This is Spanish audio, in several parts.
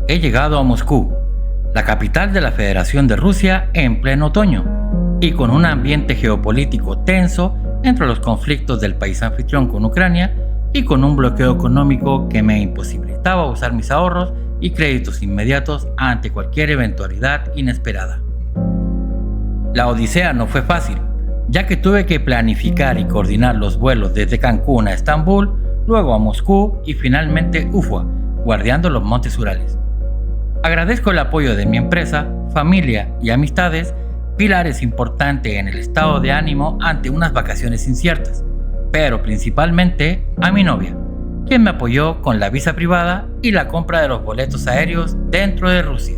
He llegado a Moscú, la capital de la Federación de Rusia, en pleno otoño, y con un ambiente geopolítico tenso entre los conflictos del país anfitrión con Ucrania y con un bloqueo económico que me imposibilitaba usar mis ahorros y créditos inmediatos ante cualquier eventualidad inesperada. La odisea no fue fácil, ya que tuve que planificar y coordinar los vuelos desde Cancún a Estambul, luego a Moscú y finalmente Ufua, guardiando los montes Urales. Agradezco el apoyo de mi empresa, familia y amistades, pilares importantes en el estado de ánimo ante unas vacaciones inciertas, pero principalmente a mi novia, quien me apoyó con la visa privada y la compra de los boletos aéreos dentro de Rusia.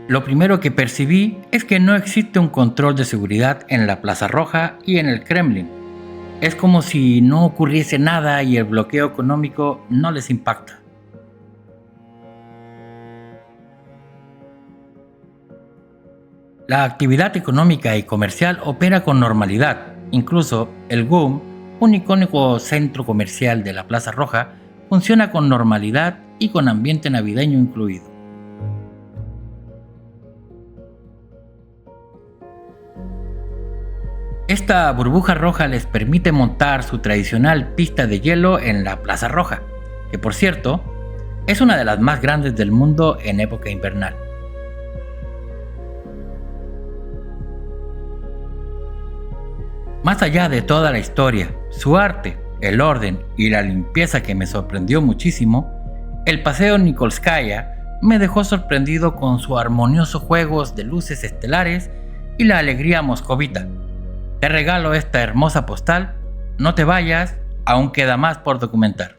Lo primero que percibí es que no existe un control de seguridad en la Plaza Roja y en el Kremlin. Es como si no ocurriese nada y el bloqueo económico no les impacta. La actividad económica y comercial opera con normalidad. Incluso el GUM, un icónico centro comercial de la Plaza Roja, funciona con normalidad y con ambiente navideño incluido. Esta burbuja roja les permite montar su tradicional pista de hielo en la Plaza Roja, que por cierto, es una de las más grandes del mundo en época invernal. Más allá de toda la historia, su arte, el orden y la limpieza que me sorprendió muchísimo, el paseo Nikolskaya me dejó sorprendido con su armonioso juegos de luces estelares y la alegría moscovita. Te regalo esta hermosa postal, no te vayas, aún queda más por documentar.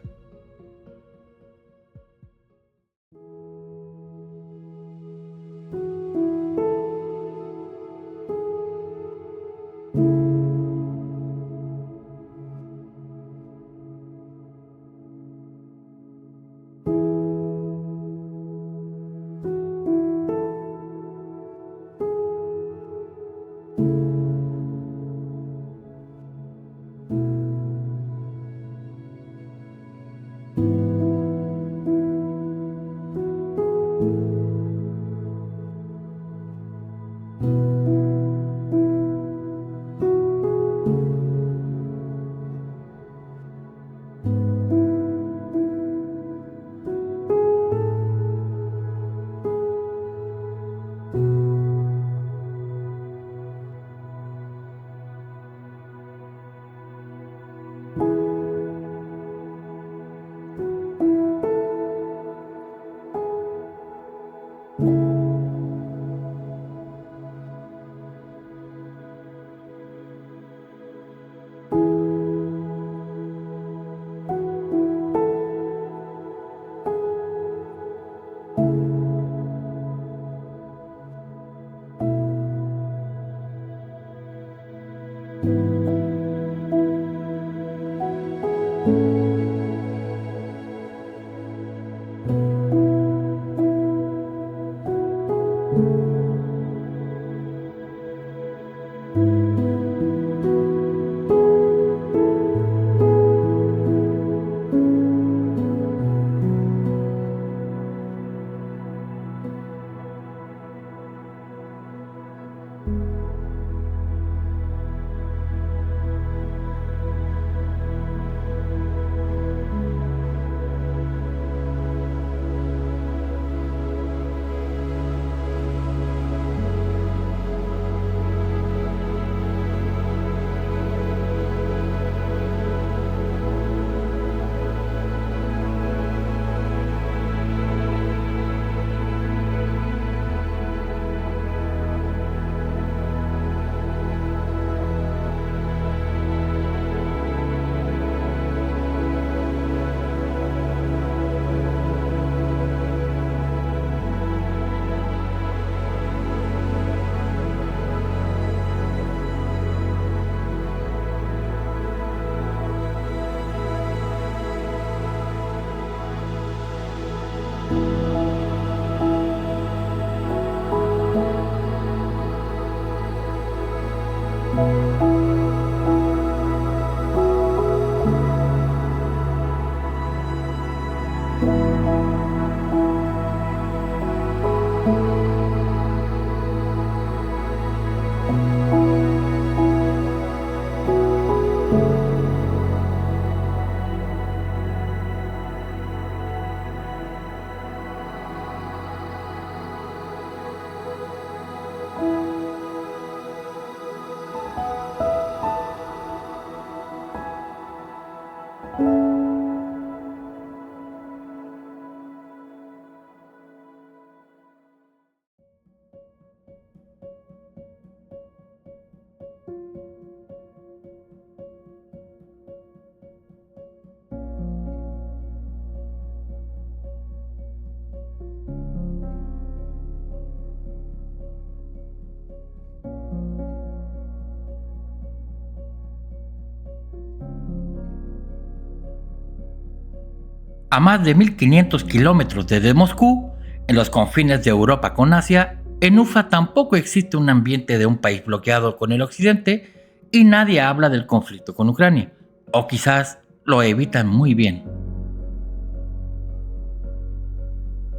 A más de 1500 kilómetros desde Moscú, en los confines de Europa con Asia, en Ufa tampoco existe un ambiente de un país bloqueado con el occidente y nadie habla del conflicto con Ucrania, o quizás lo evitan muy bien.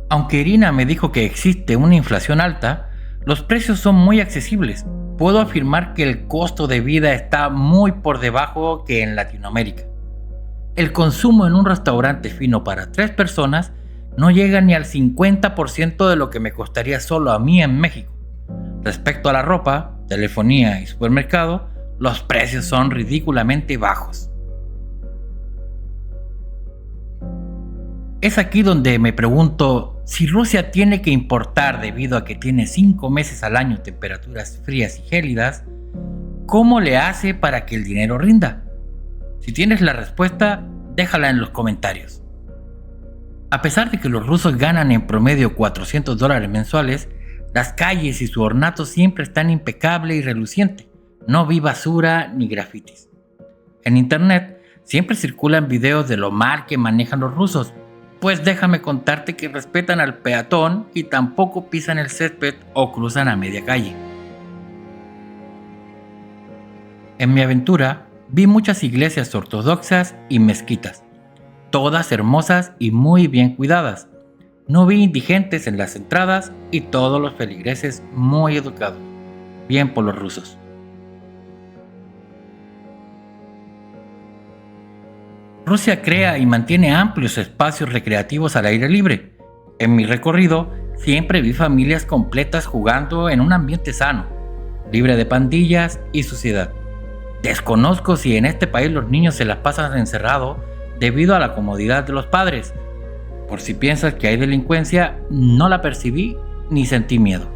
Aunque Irina me dijo que existe una inflación alta, los precios son muy accesibles. Puedo afirmar que el costo de vida está muy por debajo que en Latinoamérica. El consumo en un restaurante fino para 3 personas no llega ni al 50% de lo que me costaría solo a mí en México. Respecto a la ropa, telefonía y supermercado, los precios son ridículamente bajos. Es aquí donde me pregunto, si Rusia tiene que importar debido a que tiene 5 meses al año temperaturas frías y gélidas, ¿cómo le hace para que el dinero rinda? Si tienes la respuesta, déjala en los comentarios. A pesar de que los rusos ganan en promedio $400 mensuales, las calles y su ornato siempre están impecable y reluciente. No vi basura ni grafitis. En internet siempre circulan videos de lo mal que manejan los rusos, pues déjame contarte que respetan al peatón y tampoco pisan el césped o cruzan a media calle. En mi aventura vi muchas iglesias ortodoxas y mezquitas, todas hermosas y muy bien cuidadas. No vi indigentes en las entradas y todos los feligreses muy educados. Bien por los rusos. Rusia crea y mantiene amplios espacios recreativos al aire libre. En mi recorrido siempre vi familias completas jugando en un ambiente sano, libre de pandillas y suciedad. Desconozco si en este país los niños se las pasan encerrados debido a la comodidad de los padres. Por si piensas que hay delincuencia, no la percibí ni sentí miedo.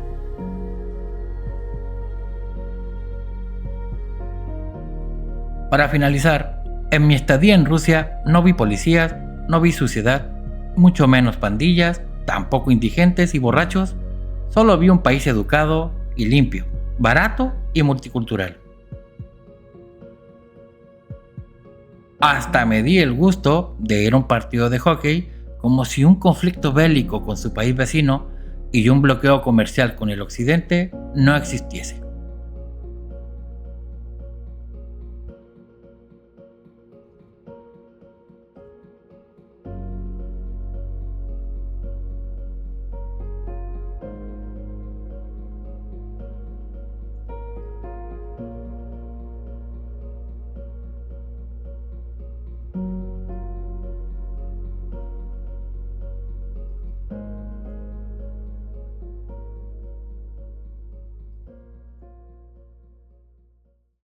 Para finalizar, en mi estadía en Rusia no vi policías, no vi suciedad, mucho menos pandillas, tampoco indigentes y borrachos. Solo vi un país educado y limpio, barato y multicultural. Hasta me di el gusto de ir a un partido de hockey como si un conflicto bélico con su país vecino y un bloqueo comercial con el occidente no existiese.